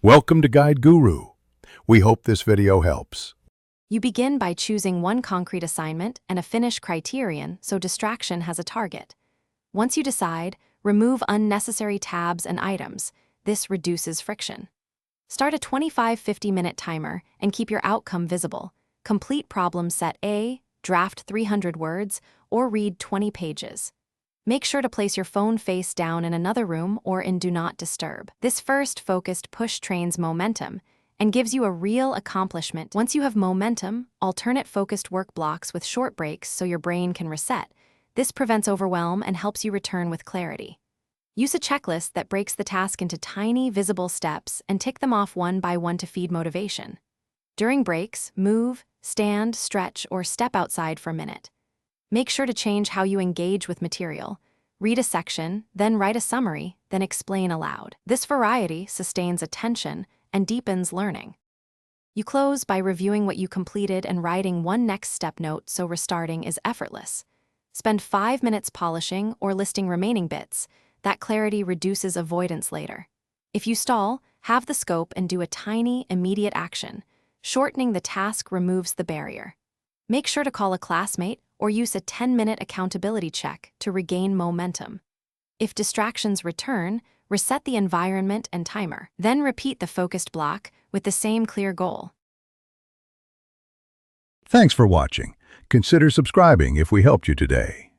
Welcome to Guide Guru. We hope this video helps. You begin by choosing one concrete assignment and a finish criterion so distraction has a target. Once you decide, remove unnecessary tabs and items. This reduces friction. Start a 25-50-minute timer and keep your outcome visible. Complete problem set A, draft 300 words, or read 20 pages. Make sure to place your phone face down in another room or in Do Not Disturb. This first focused push trains momentum and gives you a real accomplishment. Once you have momentum, alternate focused work blocks with short breaks so your brain can reset. This prevents overwhelm and helps you return with clarity. Use a checklist that breaks the task into tiny, visible steps and tick them off one by one to feed motivation. During breaks, move, stand, stretch, or step outside for a minute. Make sure to change how you engage with material. Read a section, then write a summary, then explain aloud. This variety sustains attention and deepens learning. You close by reviewing what you completed and writing one next step note so restarting is effortless. Spend 5 minutes polishing or listing remaining bits. That clarity reduces avoidance later. If you stall, have the scope and do a tiny, immediate action. Shortening the task removes the barrier. Make sure to call a classmate or use a 10-minute accountability check to regain momentum. If distractions return, reset the environment and timer. Then repeat the focused block with the same clear goal. Thanks for watching. Consider subscribing if we helped you today.